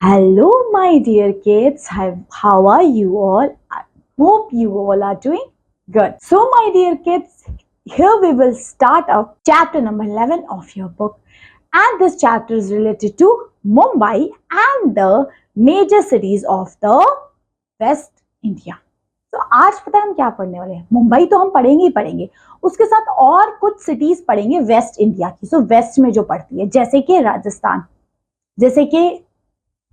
Hello, my dear kids. How are you all? I hope you all are doing good. So, my dear kids, here we will start up chapter number 11 of your book. And this chapter is related to Mumbai and the major cities of the West India. तो आज पता है हम क्या पढ़ने वाले हैं। मुंबई तो हम पढ़ेंगे ही पढ़ेंगे, उसके साथ और कुछ सिटीज पढ़ेंगे वेस्ट इंडिया की। सो वेस्ट में जो पड़ती है, जैसे कि राजस्थान, जैसे कि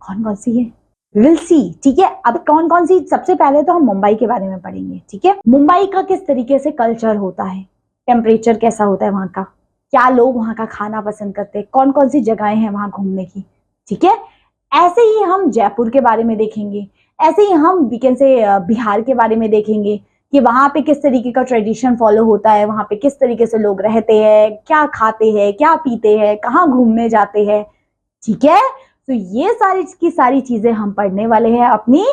कौन कौन सी है, विल सी। ठीक है, अब कौन कौन सी, सबसे पहले तो हम मुंबई के बारे में पढ़ेंगे। ठीक है, मुंबई का किस तरीके से कल्चर होता है, टेम्परेचर कैसा होता है वहां का, क्या लोग वहां का खाना पसंद करते हैं, कौन कौन सी जगहें हैं वहां घूमने की। ठीक है, ऐसे ही हम जयपुर के बारे में देखेंगे, ऐसे ही हम वीकेंड से बिहार के बारे में देखेंगे कि वहां पे किस तरीके का ट्रेडिशन फॉलो होता है, वहां पे किस तरीके से लोग रहते हैं, क्या खाते हैं, क्या पीते हैं, कहाँ घूमने जाते हैं। ठीक है, तो ये सारी की सारी चीजें हम पढ़ने वाले हैं अपनी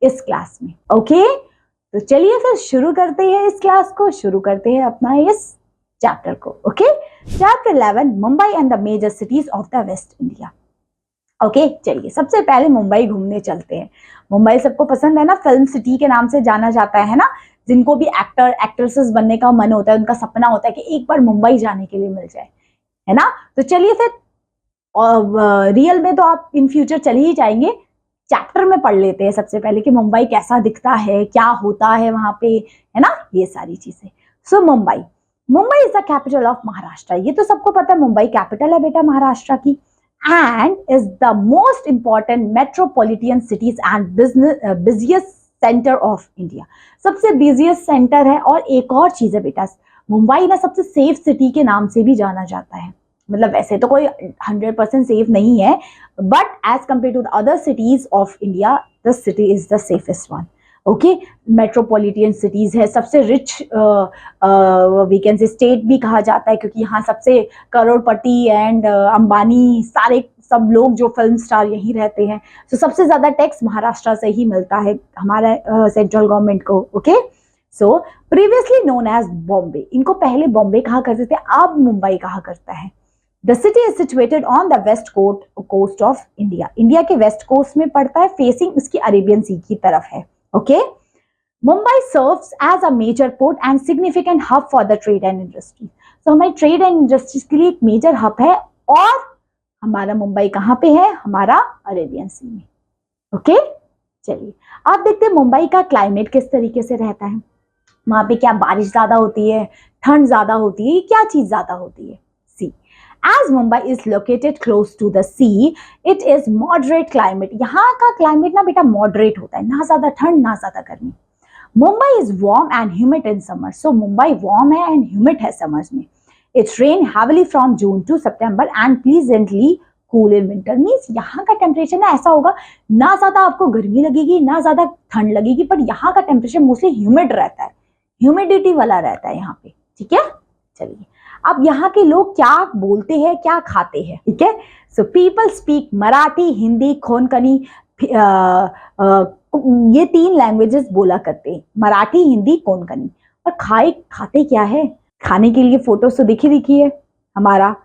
इस क्लास में। ओके, तो चलिए फिर शुरू करते हैं इस क्लास को, शुरू करते हैं अपना इस चैप्टर को। Okay, chapter 11 Mumbai and the major cities of the west India. Okay, चलिए सबसे पहले मुंबई घूमने चलते हैं। मुंबई सबको पसंद है ना, फिल्म सिटी के नाम से जाना जाता है ना। जिनको भी एक्टर एक्ट्रेसेस बनने का मन होता है, उनका सपना होता है कि एक बार मुंबई जाने के लिए मिल जाए, है ना। तो चलिए फिर, और रियल में तो आप इन फ्यूचर चले ही जाएंगे, चैप्टर में पढ़ लेते हैं सबसे पहले कि मुंबई कैसा दिखता है, क्या होता है वहां पे, है ना, ये सारी चीजें। So Mumbai, Mumbai is the capital of Maharashtra. ये तो सबको पता है, मुंबई कैपिटल है बेटा महाराष्ट्र की, and is the most important metropolitan cities and busiest centre of India. सबसे बिजिएस्ट सेंटर है। और एक और चीज है बेटा, मुंबई ना सबसे सेफ सिटी के नाम से भी जाना जाता है। मतलब वैसे तो कोई 100% सेफ नहीं है, but as compare to other cities of India the city is the safest one. Okay, metropolitan cities है, सबसे rich we can say state भी कहा जाता है, क्योंकि यहाँ सबसे करोड़पति एंड अंबानी सारे सब लोग जो फिल्म स्टार यहीं रहते हैं। तो सबसे ज्यादा टैक्स महाराष्ट्र से ही मिलता है हमारा सेंट्रल गवर्नमेंट को। ओके, सो प्रीवियसली नोन एज बॉम्बे, इनको पहले बॉम्बे कहा करते थे, अब मुंबई कहा करता है। The city is situated on the west coast of India. India के वेस्ट कोस्ट में पड़ता है, फेसिंग उसकी अरेबियन सी की तरफ है। Okay, Mumbai serves as a major port and significant hub for the trade and industry. तो हमारी ट्रेड एंड इंडस्ट्रीज के लिए एक मेजर हब है, और हमारा मुंबई कहाँ पे है, हमारा अरेबियन सी में। ओके, चलिए आप देखते हैं मुंबई का क्लाइमेट किस तरीके से रहता है। वहां पे क्या बारिश ज्यादा होती है, ठंड ज्यादा होती है, क्या चीज ज्यादा होती है। सी, As Mumbai is located close to the sea, it is moderate climate. यहाँ का क्लाइमेट ना बेटा मॉडरेट होता है, ना ज्यादा ठंड ना ज्यादा गर्मी। Mumbai is warm and humid in summer. So Mumbai warm है एंड ह्यूमिड है समर्स में। It's rain heavily from June to September and pleasantly cool in winter. Means यहाँ का टेम्परेचर ना ऐसा होगा, ना ज्यादा आपको गर्मी लगेगी ना ज्यादा ठंड लगेगी, पर यहाँ का टेम्परेचर मोस्टली ह्यूमिड रहता है, ह्यूमिडिटी वाला रहता है यहाँ पे। ठीक है, चलिए अब यहाँ के लोग क्या बोलते हैं, क्या खाते हैं। ठीक है, so people speak Marathi, Hindi, Konkani, ये 3 लैंग्वेजेस बोला करते हैं, मराठी, हिंदी, कोंकणी। और खाते क्या है, खाने के लिए फोटोज तो दिखी है हमारा,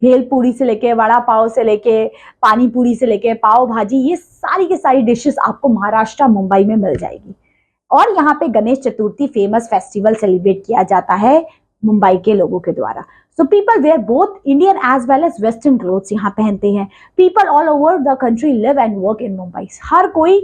भेल पूरी से लेके वड़ा पाव से लेके पानी पूरी से लेके पाव भाजी, ये सारी की सारी डिशेस आपको महाराष्ट्र मुंबई में मिल जाएगी। और यहाँ पे Ganesh Chaturthi famous festival celebrate किया जाता है मुंबई के लोगों के द्वारा। So people wear both Indian as well as western clothes, यहाँ पहनते हैं। People all over the country live and work in Mumbai. हर कोई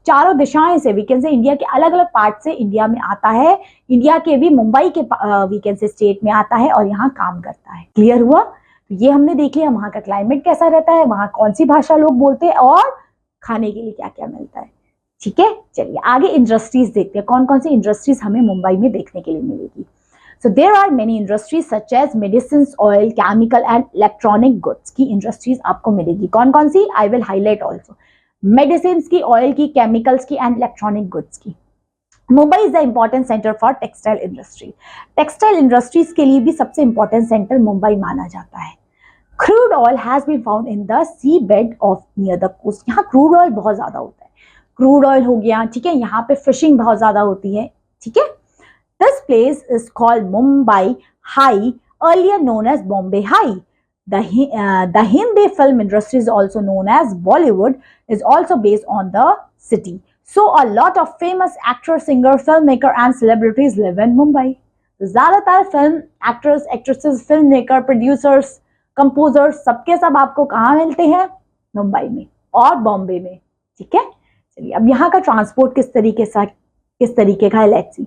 चारों दिशाएं से, वीकेंड से, इंडिया के अलग अलग पार्ट से इंडिया में आता है, इंडिया के भी मुंबई के वीकेंड से स्टेट में आता है और यहाँ काम करता है। क्लियर हुआ? तो ये हमने देख लिया वहां का क्लाइमेट कैसा रहता है, वहां कौन सी भाषा लोग बोलते हैं, और खाने के लिए क्या क्या मिलता है। ठीक है, चलिए आगे इंडस्ट्रीज देखते हैं, कौन कौन सी इंडस्ट्रीज हमें मुंबई में देखने के लिए मिलेगी। So there are many industries such as medicines, oil, chemical and electronic goods की इंडस्ट्रीज आपको मिलेगी। कौन कौन सी, I will highlight also. Medicine की, ऑयल की, केमिकल्स की एंड इलेक्ट्रॉनिक गुड्स की। Mumbai is the important centre for textile industry. Textile industries के लिए भी सबसे इंपॉर्टेंट सेंटर मुंबई माना जाता है। Crude oil has been found in the sea bed of near the coast. यहाँ क्रूड ऑयल बहुत ज्यादा होता है, क्रूड ऑयल हो गया। ठीक है, यहाँ पे फिशिंग बहुत ज्यादा होती है। ठीक है, this place is called Mumbai High, earlier known as Bombay High. The Hindi film industry is also known as Bollywood is also based on the city. So a lot of famous actors, singer, filmmaker and celebrities live in Mumbai. ज्यादातर film actors, actresses, film maker, producers, composers सबके सब आपको कहाँ मिलते हैं? मुंबई में और बॉम्बे में। ठीक है, चलिए अब यहाँ का ट्रांसपोर्ट किस तरीके का है, let's see.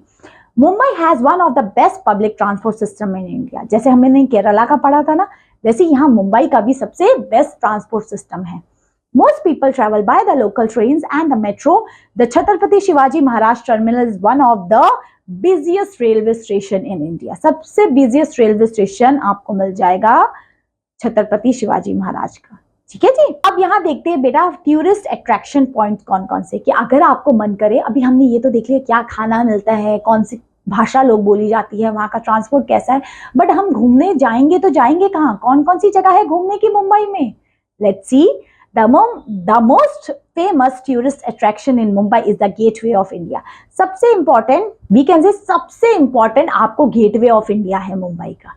Mumbai has one of the best public transport system in India. जैसे हमने केरला का पढ़ा था ना, वैसे यहाँ मुंबई का भी सबसे बेस्ट ट्रांसपोर्ट सिस्टम है। Most people travel by the local trains and the metro. The Chhatrapati Shivaji Maharaj Terminal is one of the busiest railway station in India. सबसे busiest railway station आपको मिल जाएगा छत्रपति शिवाजी महाराज का। ठीक है जी। अब यहाँ देखते हैं बेटा टूरिस्ट अट्रैक्शन पॉइंट कौन कौन से, कि अगर आपको मन करे, अभी हमने ये तो देख लिया क्या खाना मिलता है, कौन सी भाषा लोग बोली जाती है, वहाँ का ट्रांसपोर्ट कैसा है, बट हम घूमने जाएंगे तो जाएंगे कहाँ, कौन कौन सी जगह है घूमने की मुंबई में? Let's see. The most famous tourist attraction in Mumbai is the Gateway of India. सबसे important, we can say सबसे important आपको Gateway of India है मुंबई का।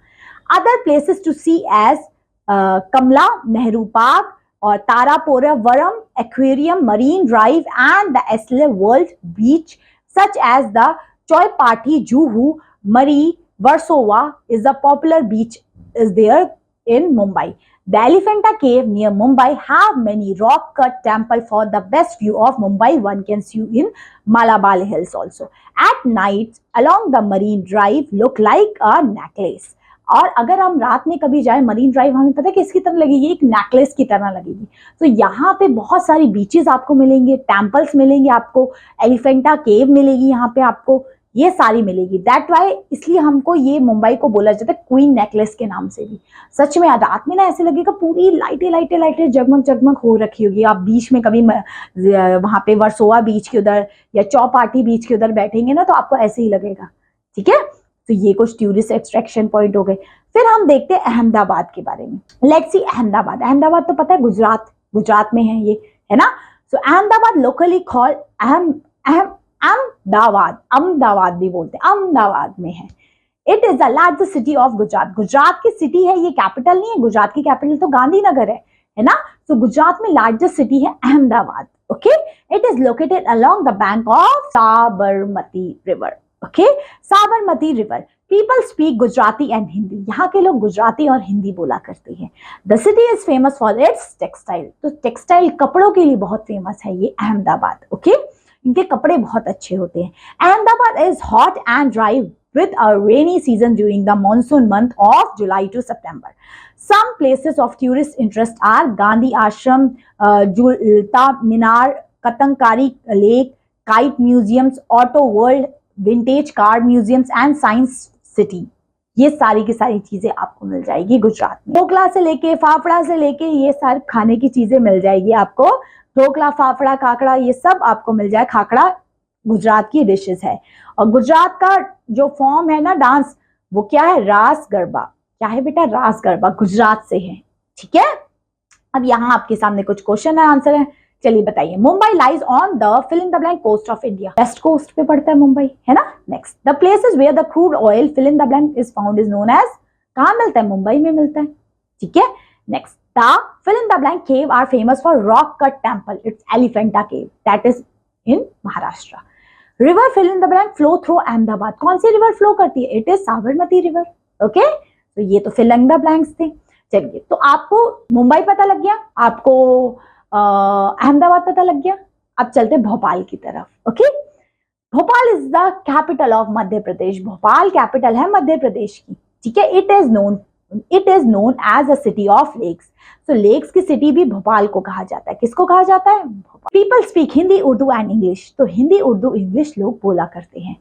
Other places to see as Kamla, Nehru Park और Tarapuram Aquarium, Marine Drive and the Esle World Beach such as the Chowpatty, Juhu, Marie, Warsaw is the popular beach is there in Mumbai. The Elephanta Cave near Mumbai have many rock-cut temple for the best view of Mumbai. One can see in Malabar Hills also. At night, along the Marine Drive, look like a necklace. और अगर हम रात में कभी जाए marine drive, हमें पता है किसकी तरह लगेगी? एक नेकलेस की तरह लगेगी। तो यहाँ पे बहुत सारी बीचेस आपको मिलेंगे, टेम्पल्स मिलेंगे आपको, एलिफेंटा केव मिलेगी यहाँ पे आपको, ये सारी मिलेगी। दैट वाई इसलिए हमको ये मुंबई को बोला जाता है क्वीन नेकलेस के नाम से भी। सच में रात में ना ऐसे लगेगा पूरी लाइटें जगमग हो रखी होगी। आप बीच में कभी वहां पे वर्सोवा बीच के उधर या चौपाटी बीच के उधर बैठेंगे ना, तो आपको ऐसे ही लगेगा। ठीक है, तो ये कुछ टूरिस्ट एक्सट्रैक्शन पॉइंट हो गए। फिर हम देखते हैं अहमदाबाद के बारे में। Let's see Ahmedabad. अहमदाबाद तो पता है गुजरात में है ये, है ना। सो अहमदाबाद लोकली कॉल्ड अहमदाबाद भी बोलते हैं, अहमदाबाद में है। It is the largest city of Gujarat. Gujarat की सिटी है, ये कैपिटल नहीं है। गुजरात की कैपिटल तो गांधीनगर है ना। तो गुजरात में लार्जेस्ट सिटी है Ahmedabad. Okay, it is located along the bank of Sabarmati river. Okay, Sabarmati river. People speak Gujarati and Hindi. यहाँ के लोग गुजराती और हिंदी बोला करते हैं। The city is famous for its textile. तो टेक्सटाइल कपड़ों के लिए बहुत फेमस है ये अहमदाबाद। ओके, इनके कपड़े बहुत अच्छे होते हैं। Ahmedabad is hot and dry with a rainy season during the monsoon month of July to September. Some places of tourist interest are Gandhi Ashram, Julta Minar, Katankari Lake, Kite Museums, Auto World, Vintage Car Museums and Science City. ये सारी की सारी चीजें आपको मिल जाएगी गुजरात में। ढोकला से लेके फाफड़ा से लेके ये सारी खाने की चीजें मिल जाएगी आपको। ढोकला, फाफड़ा, काकड़ा ये सब आपको मिल जाए। खाकड़ा गुजरात की डिशेस है। और गुजरात का जो फॉर्म है ना डांस, वो क्या है? रास गरबा। क्या है बेटा? रास गरबा गुजरात से है। ठीक है, अब यहाँ आपके सामने कुछ क्वेश्चन है, आंसर है। चलिए बताइए। Mumbai lies on the fill in the blank coast of India. West coast पे पड़ता है मुंबई, है ना। Next, the places where the crude oil fill in the blank is found is known as. कहाँ मिलता है? मुंबई में मिलता है। ठीक है, next, the fill in the blank cave are famous for rock cut temple. It's Elephanta cave, that is in Maharashtra. River fill in the blank flow through Ahmedabad. कौन सी river flow करती है? It is Sabarmati river. Okay, तो ये तो fill in the blanks थे। चलिए, तो आपको मुंबई पता लग गया, आपको अहमदाबाद पता लग गया। अब चलते भोपाल की तरफ। Okay, Bhopal is the capital of Madhya Pradesh. Bhopal capital है मध्य प्रदेश की। ठीक है, it is known as a city of lakes. तो लेक्स की सिटी भी भोपाल को कहा जाता है। किसको कहा जाता है? People speak Hindi, Urdu and English. तो हिंदी, उर्दू, इंग्लिश लोग बोला करते हैं।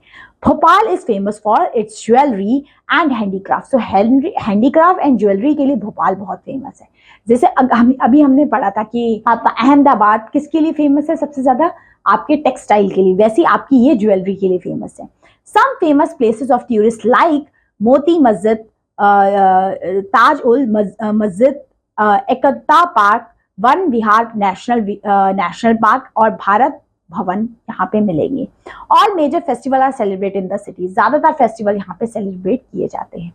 Bhopal is famous for its jewellery and handicraft. तो हैंडीक्राफ्ट एंड ज्वेलरी के लिए भोपाल बहुत फेमस है। जैसे अभी हमने पढ़ा था कि आपका अहमदाबाद किसके लिए फेमस है? सबसे ज्यादा आपके टेक्सटाइल के लिए। वैसे आपकी ये ज्वेलरी के लिए फेमस है। Some famous places of tourist like Moti Masjid, Taj ul Masjid, Ekta park, Van Vihar national park और भारत भवन यहाँ पे मिलेंगे। All major festival are celebrate in the city. ज्यादातर फेस्टिवल यहाँ पे सेलिब्रेट किए जाते हैं।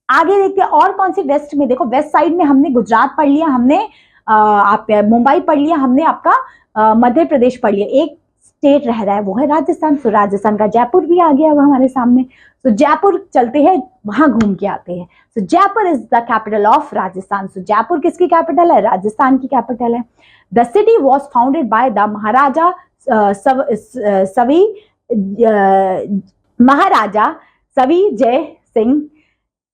आगे देखते हैं और कौन सी वेस्ट में, देखो वेस्ट साइड में हमने गुजरात पढ़ लिया, हमने आप मुंबई पढ़ लिया, हमने आपका मध्य प्रदेश पढ़ लिया, एक स्टेट रह रहा है वो है राजस्थान। सो राजस्थान का जयपुर भी आ गया हमारे सामने। सो जयपुर चलते हैं, वहां घूम के आते हैं। So Jaipur is the capital of Rajasthan. So Jaipur किसकी कैपिटल है? राजस्थान की कैपिटल है। The city was founded by the maharaja Sawai Jai Singh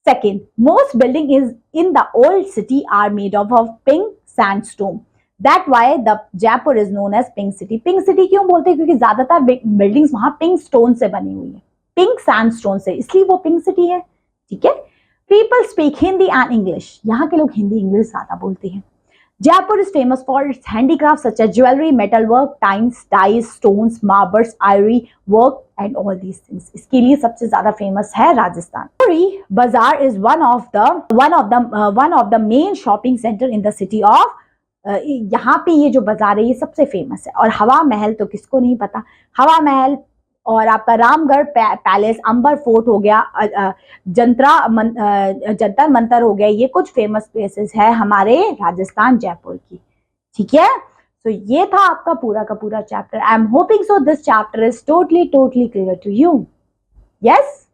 Second, most building is in the old city are made of pink sandstone. That why the Jaipur is known as Pink City. Pink City क्यों बोलते हैं? क्योंकि ज्यादातर buildings वहां pink stone से बनी हुई है, पिंक सैंडस्टोन से, इसलिए वो पिंक सिटी है। ठीक है। People speak Hindi and English. यहाँ के लोग हिंदी इंग्लिश ज्यादा बोलते हैं। Jaipur is famous for its handicrafts such as jewelry, metalwork, tiles, dyes, stones, marbles, ivory work and all these things. इसके लिए सबसे ज्यादा फेमस है राजस्थान। बाजार is one of the main shopping center in the city of यहाँ पे ये जो बाजार है ये सबसे फेमस है। और हवा महल तो किसको नहीं पता, हवा महल और आपका रामगढ़ पैलेस, अंबर फोर्ट हो गया, जंतर मंतर हो गया, ये कुछ फेमस प्लेसेस है हमारे राजस्थान जयपुर की। ठीक है। तो ये था आपका पूरा का पूरा chapter. I am hoping so this chapter is totally clear to you. Yes.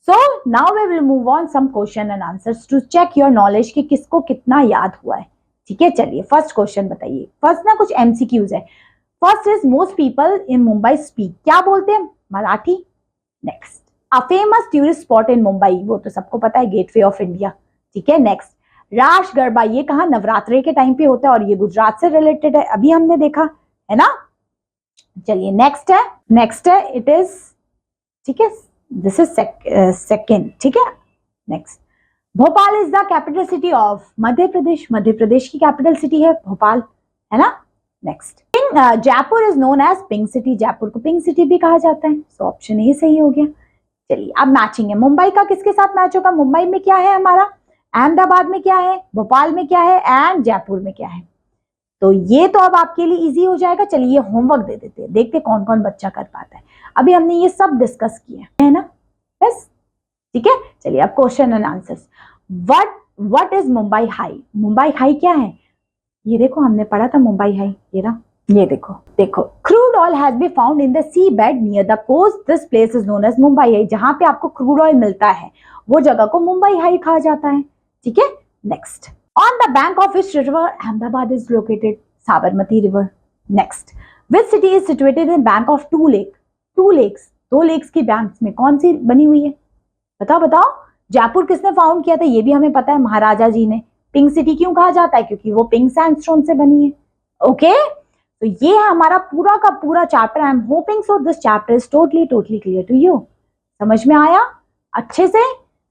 So now we will move on some question and answers to check your knowledge कि किसको कितना याद हुआ है। ठीक है। चलिए फर्स्ट क्वेश्चन बताइए। फर्स्ट ना कुछ एमसीक्यूज है। First is most people in Mumbai speak, क्या बोलते हैं? Marathi. Next, a famous tourist spot in Mumbai, वो तो सबको पता है, गेटवे ऑफ इंडिया। ठीक है। नेक्स्ट, रास गरबा, ये कहा नवरात्रि के टाइम पे होता है और ये गुजरात से रिलेटेड है, अभी हमने देखा है ना। चलिए नेक्स्ट है इट इज, ठीक है, दिस इज सेकेंड। ठीक है। Next, Bhopal is the capital city of Madhya Pradesh, Madhya Pradesh की कैपिटल सिटी है भोपाल, है ना। Next, Jaipur is known as pink city, Jaipur को पिंक सिटी भी कहा जाता है। सो ऑप्शन ए सही हो गया। चलिए अब मैचिंग है, मुंबई का किसके साथ मैच होगा? मुंबई में क्या है हमारा, अहमदाबाद में क्या है, भोपाल में क्या है एंड जयपुर में क्या है। तो ये तो अब आपके लिए इजी हो जाएगा। चलिए होमवर्क दे देते हैं, देखते कौन कौन बच्चा कर पाता है। अभी हमने ये सब डिस्कस किया है ना, बस। ठीक है। चलिए अब question and answers. What is Mumbai high? Mumbai high क्या है? ये देखो हमने पढ़ा था मुंबई हाई, ये देखो crude oil has been found in the sea bed near the coast, this place is known as Mumbai high. जहां पे आपको क्रूड ऑयल मिलता है वो जगह को मुंबई हाई कहा जाता है। ठीक है। Next, on the bank of which river Ahmedabad is located? Sabarmati river. Next, which city is situated in bank of दो लेक्स की बैंक्स में कौन सी बनी हुई है? बताओ। जयपुर किसने फाउंड किया था? ये भी हमें पता है, महाराजा जी ने। पिंक सिटी क्यों कहा जाता है? क्योंकि वो पिंक सैंडस्टोन से बनी है। ओके। तो ये है हमारा पूरा का पूरा chapter. I am hoping so this chapter is totally clear to you. समझ में आया अच्छे से?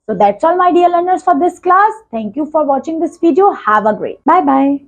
So that's all my dear learners for this class. Thank you for watching this video. Have a great. Bye bye.